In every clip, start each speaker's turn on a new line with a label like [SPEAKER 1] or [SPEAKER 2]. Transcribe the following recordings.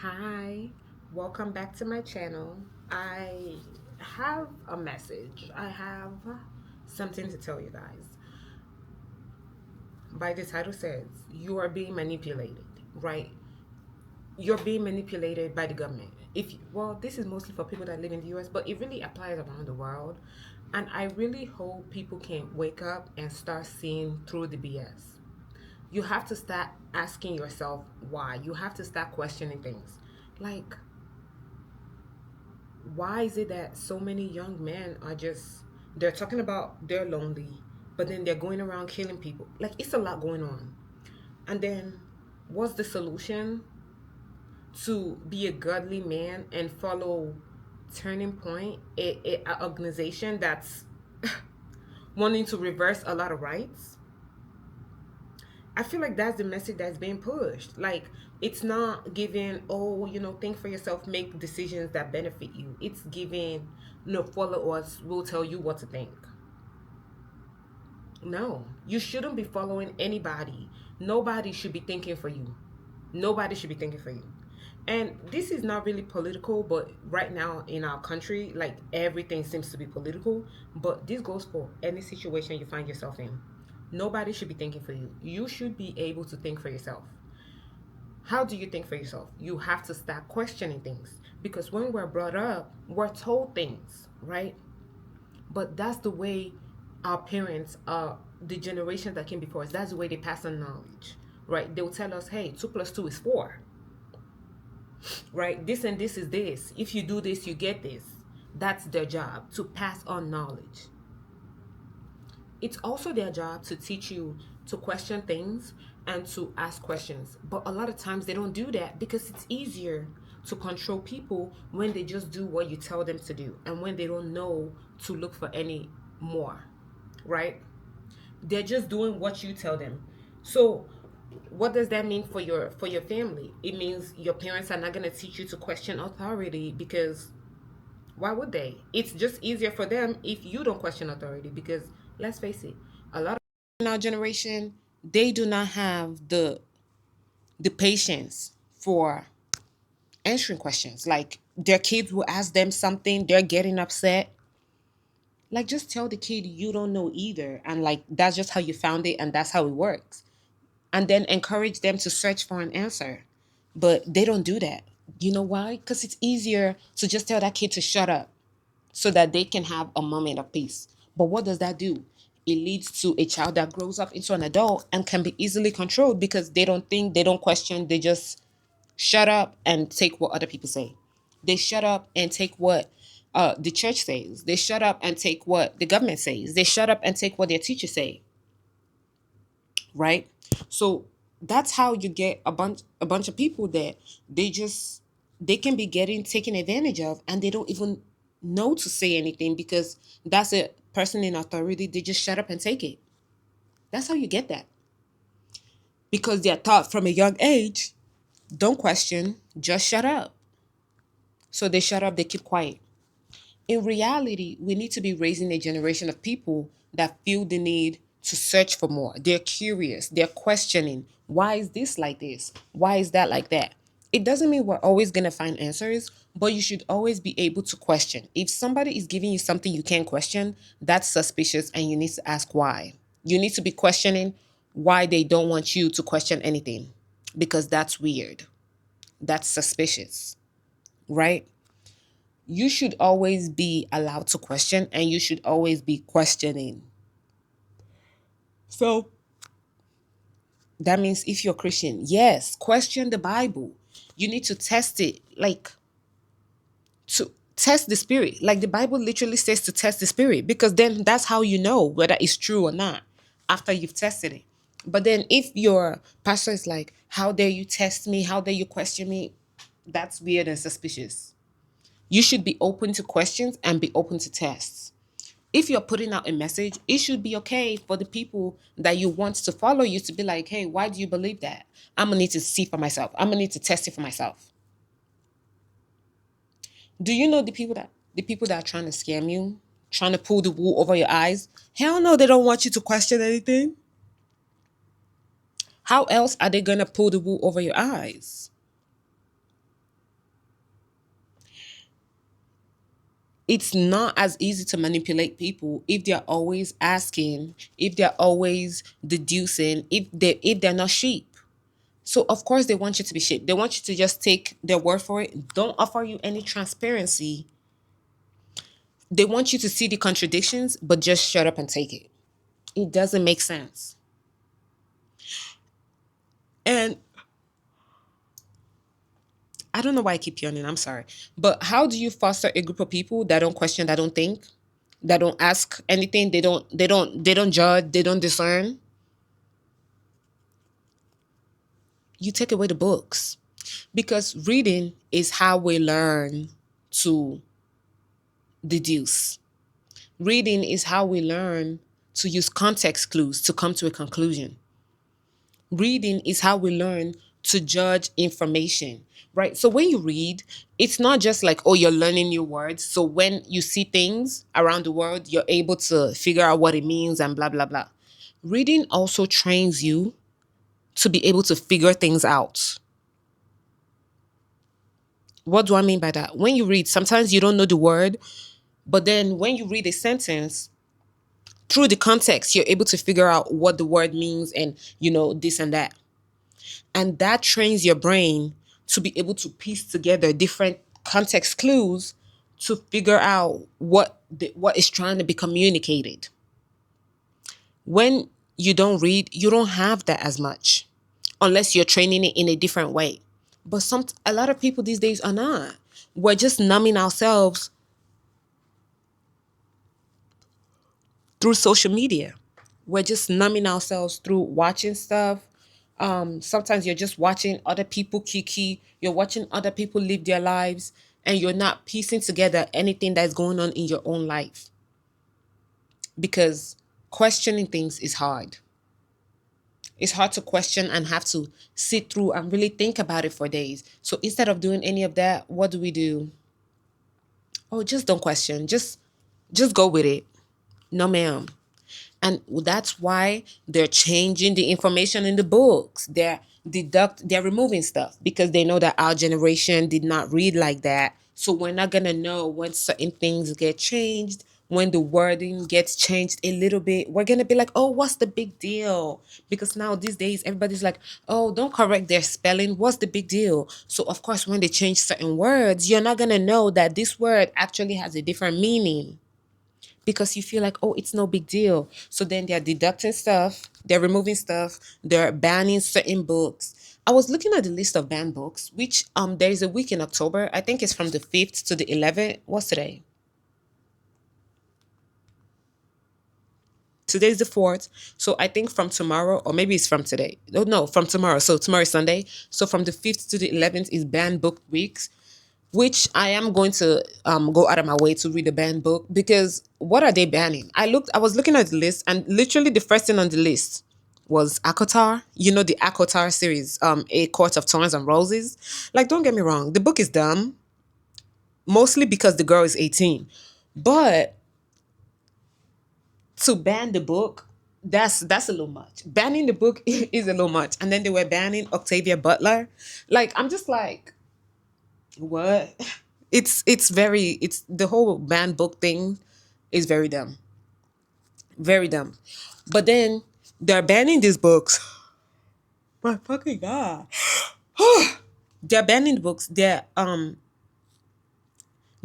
[SPEAKER 1] Hi, welcome back to my channel. I have a message. I have something to tell you guys. By the title says, you are being manipulated, right? You're being manipulated by the government. Well, this is mostly for people that live in the US, but it really applies around the world. And I really hope people can wake up and start seeing through the BS. You have to start asking yourself why. You have to start questioning things. Like, why is it that so many young men are just they're talking about they're lonely, but then they're going around killing people? Like, it's a lot going on. And then what's the solution? To be a godly man and follow Turning Point, a organization that's wanting to reverse a lot of rights. I feel like that's the message that's being pushed. Like, it's not giving, oh, think for yourself, make decisions that benefit you. It's giving, no, follow us, we'll tell you what to think. No, you shouldn't be following anybody. Nobody should be thinking for you. Nobody should be thinking for you. And this is not really political, but right now in our country, like, everything seems to be political. But this goes for any situation you find yourself in. Nobody should be thinking for you. You should be able to think for yourself. How do you think for yourself? You have to start questioning things. Because when we're brought up, we're told things, right? But that's the way our parents, the generation that came before us, that's the way they pass on knowledge, right? They'll tell us, hey, 2 plus 2 is 4, right? This and this is this. If you do this, you get this. That's their job, to pass on knowledge. It's also their job to teach you to question things and to ask questions. But a lot of times they don't do that because it's easier to control people when they just do what you tell them to do and when they don't know to look for any more, right? They're just doing what you tell them. So what does that mean for your family? It means your parents are not going to teach you to question authority, because why would they? It's just easier for them if you don't question authority, because let's face it, a lot of in our generation, they do not have the patience for answering questions. Like, their kids will ask them something, they're getting upset. Like, just tell the kid you don't know either, and like, that's just how you found it and that's how it works. And then encourage them to search for an answer. But they don't do that. You know why? Because it's easier to just tell that kid to shut up so that they can have a moment of peace. But what does that do? It leads to a child that grows up into an adult and can be easily controlled because they don't think, they don't question, they just shut up and take what other people say. They shut up and take what the church says. They shut up and take what the government says. They shut up and take what their teachers say, right? So that's how you get a bunch of people that they can be getting taken advantage of, and they don't even know to say anything because that's a person in authority. They just shut up and take it. That's how you get that, because they're taught from a young age, don't question, just shut up. So they shut up, they keep quiet. In reality, we need to be raising a generation of people that feel the need to search for more. They're curious, they're questioning, why is this like this? Why is that like that? It doesn't mean we're always going to find answers, but you should always be able to question. If somebody is giving you something you can't question, that's suspicious and you need to ask why. You need to be questioning why they don't want you to question anything, because that's weird. That's suspicious, right? You should always be allowed to question, and you should always be questioning. So that means if you're Christian, yes, question the Bible. You need to test it, like, to test the spirit. Like, the Bible literally says to test the spirit, because then that's how you know whether it's true or not, after you've tested it. But then if your pastor is like, how dare you test me? How dare you question me? That's weird and suspicious. You should be open to questions and be open to tests. If you're putting out a message, it should be okay for the people that you want to follow you to be like, hey, why do you believe that? I'm gonna need to see for myself. I'm gonna need to test it for myself. Do you know the people that are trying to scam you, trying to pull the wool over your eyes? Hell no, they don't want you to question anything. How else are they gonna pull the wool over your eyes? It's not as easy to manipulate people if they're always asking, if they're always deducing, if they're not sheep. So of course they want you to be sheep. They want you to just take their word for it. Don't offer you any transparency. They want you to see the contradictions, but just shut up and take it. It doesn't make sense. And I don't know why I keep yawning. I'm sorry. But how do you foster a group of people that don't question, that don't think, that don't ask anything, they don't judge, they don't discern? You take away the books. Because reading is how we learn to deduce. Reading is how we learn to use context clues to come to a conclusion. Reading is how we learn to judge information, right? So when you read, it's not just like, oh, you're learning new words. So when you see things around the world, you're able to figure out what it means and blah, blah, blah. Reading also trains you to be able to figure things out. What do I mean by that? When you read, sometimes you don't know the word, but then when you read a sentence, through the context, you're able to figure out what the word means and, this and that. And that trains your brain to be able to piece together different context clues to figure out what is trying to be communicated. When you don't read, you don't have that as much unless you're training it in a different way. But a lot of people these days are not. We're just numbing ourselves through social media. We're just numbing ourselves through watching stuff. Sometimes you're just watching other people kiki. You're watching other people live their lives, and you're not piecing together anything that's going on in your own life. Because questioning things is hard. It's hard to question and have to sit through and really think about it for days. So instead of doing any of that, what do? Oh, just don't question. Just go with it. No, ma'am. And that's why they're changing the information in the books. They're removing stuff because they know that our generation did not read like that. So we're not gonna know when certain things get changed, when the wording gets changed a little bit. We're gonna be like, oh, what's the big deal? Because now these days everybody's like, oh, don't correct their spelling. What's the big deal? So of course, when they change certain words, you're not gonna know that this word actually has a different meaning because you feel like, oh, it's no big deal. So then they're deducting stuff, they're removing stuff, they're banning certain books. I was looking at the list of banned books, which there is a week in October. I think it's from the 5th to the 11th. What's today? Today's the 4th. So I think from tomorrow, or maybe it's from today. Oh, no, from tomorrow. So tomorrow is Sunday. So from the 5th to the 11th is banned book weeks, which I am going to go out of my way to read the banned book because what are they banning? I was looking at the list and literally the first thing on the list was Akotar. You know, the Akotar series, A Court of Thorns and Roses. Like, don't get me wrong, the book is dumb, mostly because the girl is 18. But to ban the book, that's a little much. Banning the book is a little much. And then they were banning Octavia Butler. Like, I'm just like, what? It's the whole banned book thing is very dumb. Very dumb. But then they're banning these books. My fucking God. They're banning the books. They're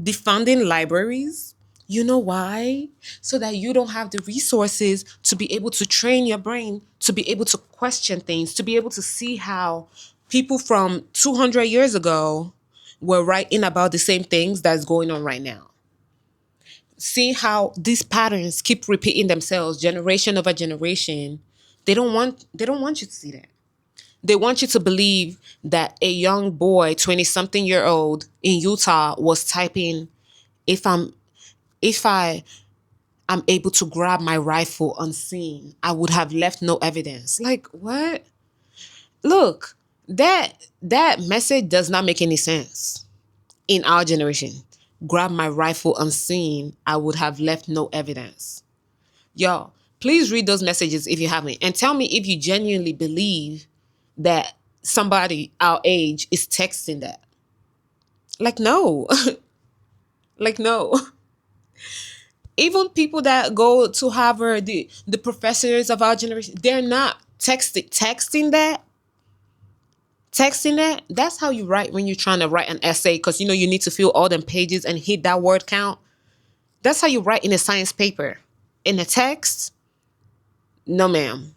[SPEAKER 1] defunding libraries. You know why? So that you don't have the resources to be able to train your brain, to be able to question things, to be able to see how people from 200 years ago were writing about the same things that's going on right now. See how these patterns keep repeating themselves generation over generation. They don't want you to see that. They want you to believe that a young boy, 20 something year old in Utah was typing, if I'm if I am able to grab my rifle unseen, I would have left no evidence. Like, what? Look, that message does not make any sense in our generation. Grab my rifle unseen, I would have left no evidence. Y'all, please read those messages if you haven't and tell me if you genuinely believe that somebody our age is texting that. Like, no. Like, no. Even people that go to Harvard, the professors of our generation, they're not texting that. That's how you write when you're trying to write an essay, because you know you need to fill all them pages and hit that word count. That's how you write in a science paper. In a text, no ma'am.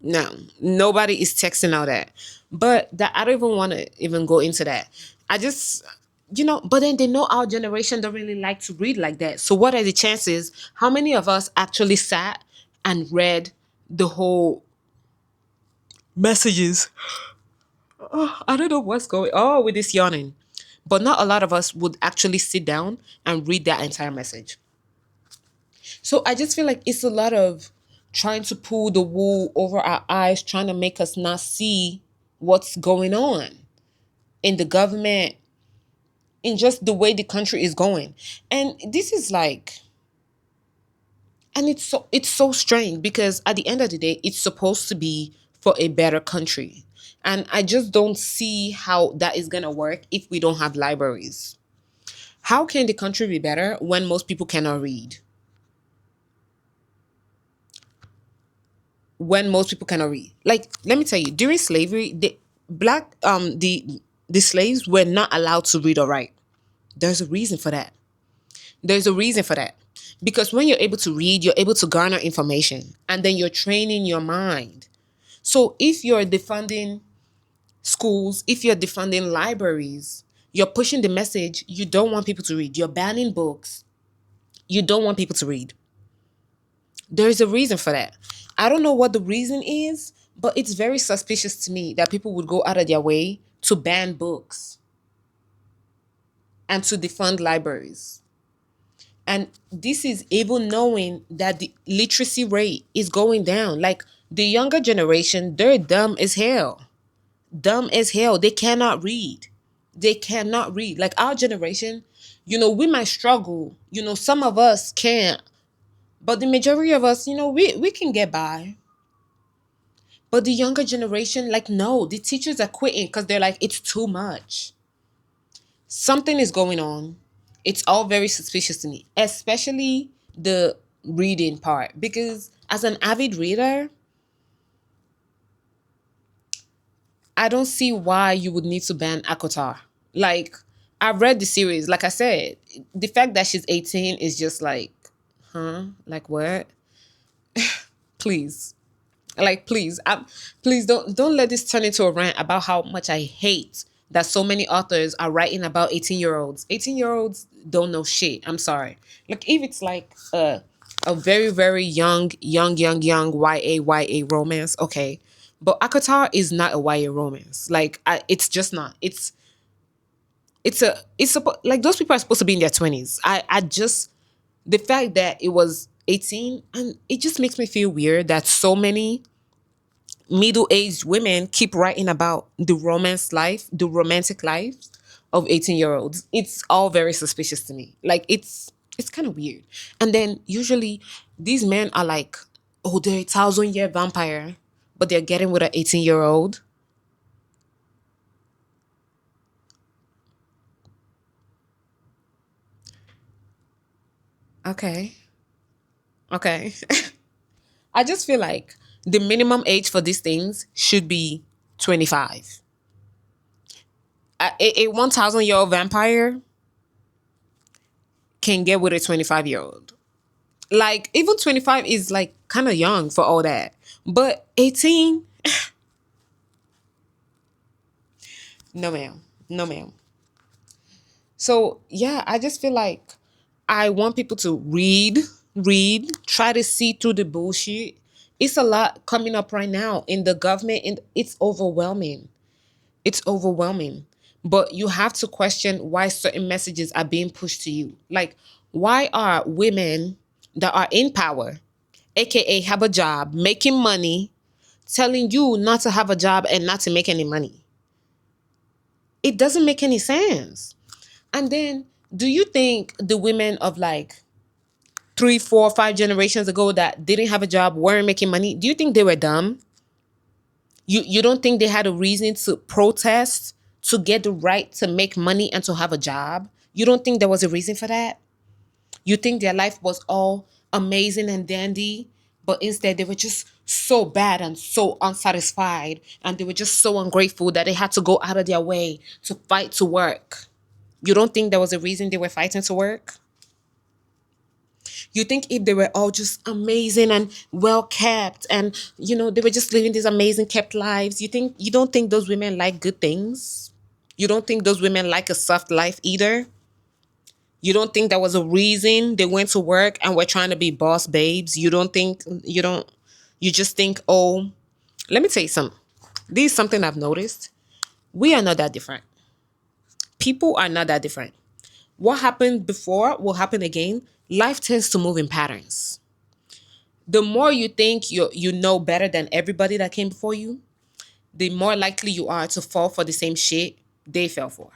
[SPEAKER 1] No, nobody is texting all that. But that, I don't even want to even go into that. I just, but then they know our generation don't really like to read like that. So what are the chances? How many of us actually sat and read the whole messages? Oh, I don't know what's going. Oh, with this yawning. But not a lot of us would actually sit down and read that entire message. So I just feel like it's a lot of trying to pull the wool over our eyes, trying to make us not see what's going on in the government, in just the way the country is going. And this is like, and it's so strange, because at the end of the day, it's supposed to be for a better country. And I just don't see how that is going to work if we don't have libraries. How can the country be better when most people cannot read? When most people cannot read. Like, let me tell you, during slavery, the slaves were not allowed to read or write. There's a reason for that. There's a reason for that. Because when you're able to read, you're able to garner information, and then you're training your mind. So if you're defunding schools, if you're defunding libraries, you're pushing the message you don't want people to read. You're banning books. You don't want people to read. There is a reason for that. I don't know what the reason is, but it's very suspicious to me that people would go out of their way to ban books and to defund libraries. And this is even knowing that the literacy rate is going down. Like, the younger generation, they're dumb as hell. Dumb as hell. They cannot read. They cannot read. Like, our generation, we might struggle. Some of us can't. But the majority of us, we can get by. But the younger generation, like, no, the teachers are quitting because they're like, it's too much. Something is going on. It's all very suspicious to me, especially the reading part. Because as an avid reader, I don't see why you would need to ban Akotar. Like, I've read the series. Like I said, the fact that she's 18 is just like, huh? Like, what? Please. Like, please don't let this turn into a rant about how much I hate that so many authors are writing about 18-year-olds. 18-year-olds don't know shit. I'm sorry. Like, if it's like a very, very young YA romance, okay. But Akatar is not a YA romance. Like, it's just not. Like, those people are supposed to be in their 20s. I just, the fact that it was 18, and it just makes me feel weird that so many middle-aged women keep writing about the romantic life of 18-year-olds. It's all very suspicious to me. Like, it's kind of weird. And then usually these men are like, oh, they're 1,000-year vampire, but they're getting with an 18-year-old. Okay. Okay. I just feel like the minimum age for these things should be 25. A 1,000-year-old vampire can get with a 25-year-old. Like, even 25 is like kind of young for all that. But 18, no ma'am. No ma'am. So, yeah, I just feel like I want people to read, try to see through the bullshit. It's a lot coming up right now in the government, and it's overwhelming. It's overwhelming. But you have to question why certain messages are being pushed to you. Like, why are women that are in power, aka have a job, making money, telling you not to have a job and not to make any money? It doesn't make any sense. And then, do you think the women of like 3, 4, 5 generations ago that didn't have a job, weren't making money, do you think they were dumb? You don't think they had a reason to protest, to get the right to make money and to have a job? You don't think there was a reason for that? You think their life was all amazing and dandy, but instead they were just so bad and so unsatisfied, and they were just so ungrateful that they had to go out of their way to fight to work. You don't think there was a reason they were fighting to work? You think if they were all just amazing and well kept, and they were just living these amazing kept lives, you don't think those women like good things? You don't think those women like a soft life either? You don't think there was a reason they went to work and were trying to be boss babes? You just think, oh, let me tell you something. This is something I've noticed. We are not that different. People are not that different. What happened before will happen again. Life tends to move in patterns. The more you think you know better than everybody that came before you, the more likely you are to fall for the same shit they fell for.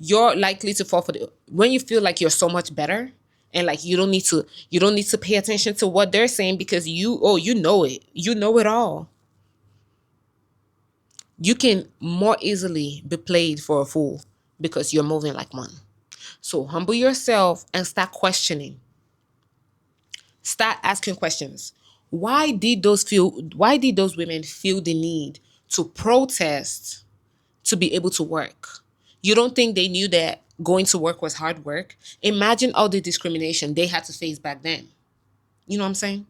[SPEAKER 1] You're likely to fall for the when you feel like you're so much better, and like you don't need to pay attention to what they're saying because you know it. You know it all. You can more easily be played for a fool because you're moving like one. So humble yourself and start questioning. Start asking questions. Why did those women feel the need to protest to be able to work? You don't think they knew that going to work was hard work? Imagine all the discrimination they had to face back then. You know what I'm saying?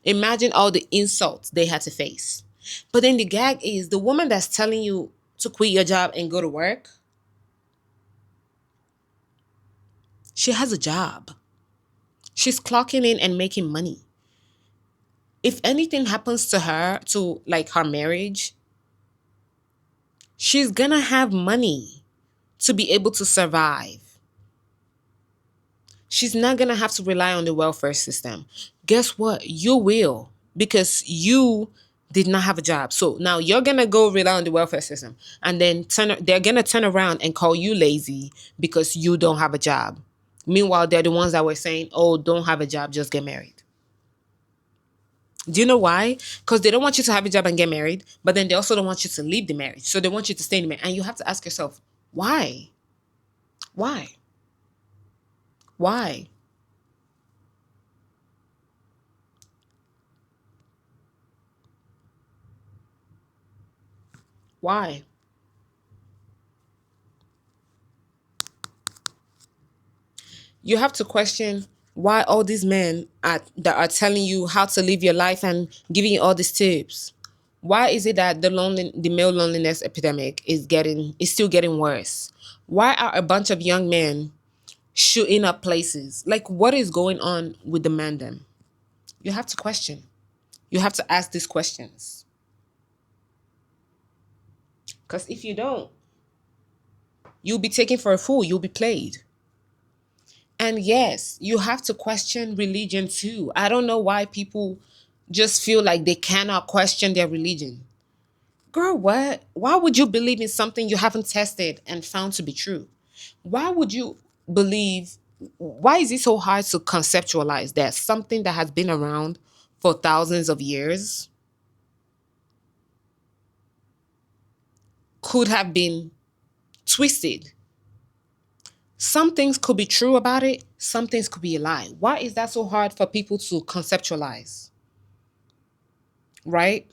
[SPEAKER 1] Imagine all the insults they had to face. But then the gag is the woman that's telling you to quit your job and go to work, she has a job. She's clocking in and making money. If anything happens to her, to like her marriage, she's gonna have money to be able to survive. She's not gonna have to rely on the welfare system. Guess what? You will, because you did not have a job. So now you're gonna go rely on the welfare system, and then they're gonna turn around and call you lazy because you don't have a job. Meanwhile, they're the ones that were saying, "Oh, don't have a job, just get married." Do you know why? Because they don't want you to have a job and get married, but then they also don't want you to leave the marriage. So they want you to stay in the marriage. And you have to ask yourself, why? Why? Why? Why? You have to question why all these men that are telling you how to live your life and giving you all these tips. Why is it that the male loneliness epidemic is still getting worse? Why are a bunch of young men shooting up places? Like, what is going on with the mandem? You have to question. You have to ask these questions. Because if you don't, you'll be taken for a fool. You'll be played. And yes, you have to question religion too. I don't know why people just feel like they cannot question their religion. Girl, what? Why would you believe in something you haven't tested and found to be true? Why would you believe? Why is it so hard to conceptualize that something that has been around for thousands of years could have been twisted? Some things could be true about it, some things could be a lie. Why is that so hard for people to conceptualize? Right?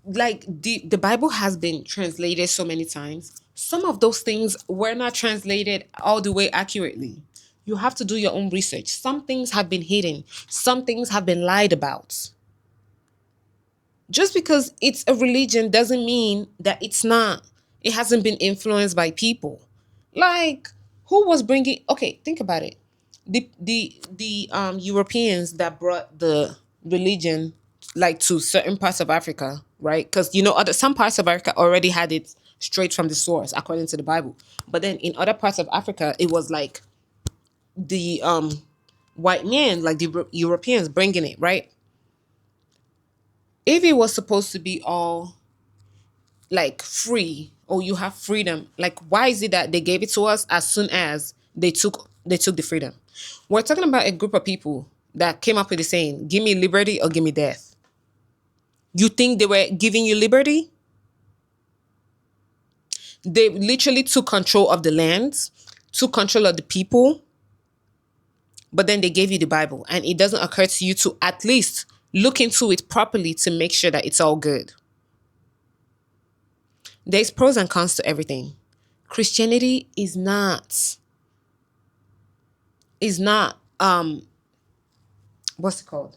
[SPEAKER 1] Like the Bible has been translated so many times. Some of those things were not translated all the way accurately. You have to do your own research. Some things have been hidden, some things have been lied about. Just because it's a religion doesn't mean that it hasn't been influenced by people. Like, who was bringing? Okay, think about it. The Europeans that brought the religion like to certain parts of Africa, right? Because other some parts of Africa already had it straight from the source according to the Bible, but then in other parts of Africa it was like the white men, like the Europeans, bringing it, right? If it was supposed to be all like free, or you have freedom, like why is it that they gave it to us as soon as they took the freedom? We're talking about a group of people that came up with the saying, give me liberty or give me death. You think they were giving you liberty? They literally took control of the land. took control of the people, but then they gave you the Bible, and it doesn't occur to you to at least look into it properly to make sure that it's all good. There's pros and cons to everything. Christianity is not what's it called?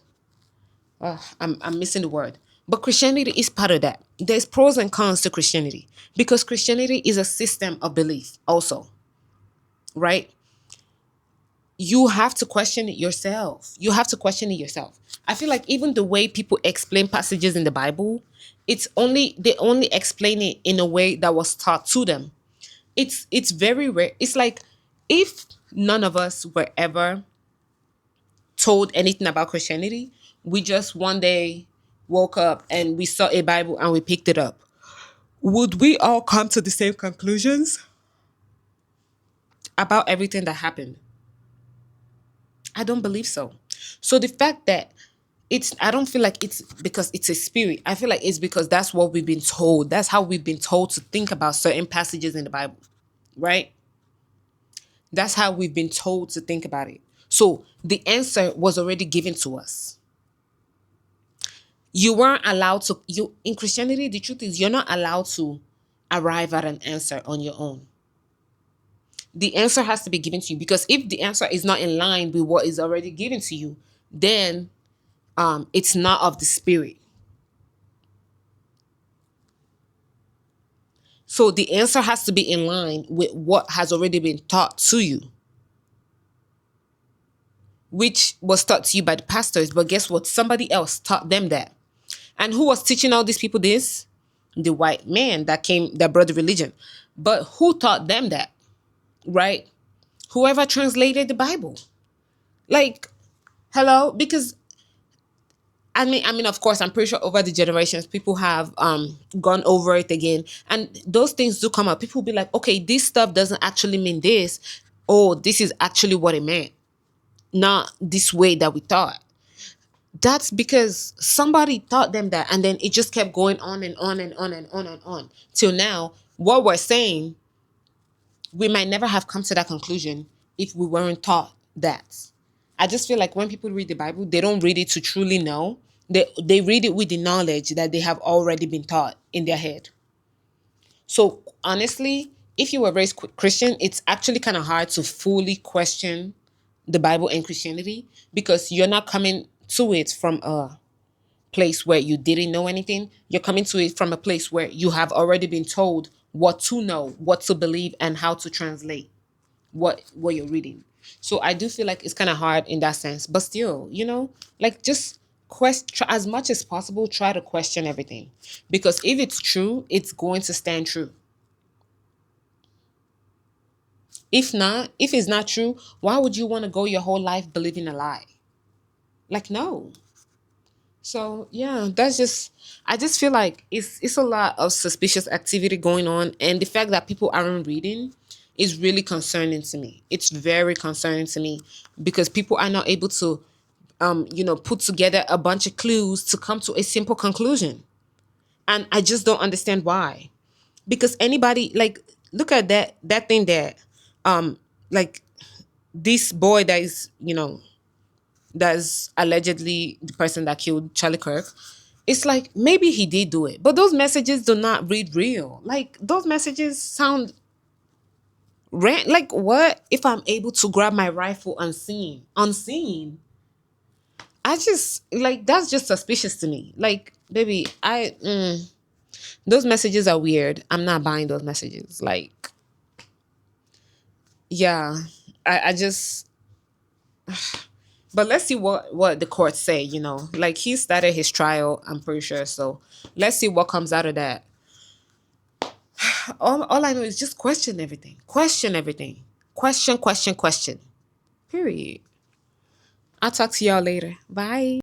[SPEAKER 1] I'm missing the word. But Christianity is part of that. There's pros and cons to Christianity because Christianity is a system of belief also, right? You have to question it yourself. You have to question it yourself. I feel like even the way people explain passages in the Bible, they only explain it in a way that was taught to them. It's very rare. It's like if none of us were ever told anything about Christianity, we just one day woke up and we saw a Bible and we picked it up. Would we all come to the same conclusions about everything that happened? I don't believe so. So the fact that I don't feel like it's because it's a spirit. I feel like it's because that's what we've been told. That's how we've been told to think about certain passages in the Bible, right? That's how we've been told to think about it. So the answer was already given to us. You weren't allowed to, in Christianity, the truth is you're not allowed to arrive at an answer on your own. The answer has to be given to you because if the answer is not in line with what is already given to you, then it's not of the spirit. So the answer has to be in line with what has already been taught to you, which was taught to you by the pastors. But guess what? Somebody else taught them that. And who was teaching all these people this? The white man that brought the religion. But who taught them that? Right? Whoever translated the Bible. Like, hello? Because I mean, of course, I'm pretty sure over the generations, people have gone over it again. And those things do come up. People will be like, okay, this stuff doesn't actually mean this. Oh, this is actually what it meant. Not this way that we thought. That's because somebody taught them that. And then it just kept going on and on and on and on and on. Till now, what we're saying, we might never have come to that conclusion if we weren't taught that. I just feel like when people read the Bible, they don't read it to truly know. They read it with the knowledge that they have already been taught in their head. So honestly, if you were raised Christian, it's actually kind of hard to fully question the Bible and Christianity because you're not coming to it from a place where you didn't know anything. You're coming to it from a place where you have already been told what to know, what to believe, and how to translate what you're reading. So I do feel like it's kind of hard in that sense, but still, like just question as much as possible. Try to question everything because if it's true, it's going to stand true. If it's not true, why would you want to go your whole life believing a lie? Like, no. So yeah, I just feel like it's a lot of suspicious activity going on, and the fact that people aren't reading is really concerning to me. It's very concerning to me because people are not able to put together a bunch of clues to come to a simple conclusion. And I just don't understand why. Because anybody, like, look at that thing there. Like this boy that's allegedly the person that killed Charlie Kirk. It's like maybe he did do it, but those messages do not read real. Like those messages sound like what if I'm able to grab my rifle unseen. I just like that's just suspicious to me. Like, baby, those messages are weird. I'm not buying those messages. Like, yeah, I just. But let's see what the courts say. Like he started his trial. I'm pretty sure. So let's see what comes out of that. All I know is just question everything. Question everything. Question. Period. I'll talk to y'all later. Bye.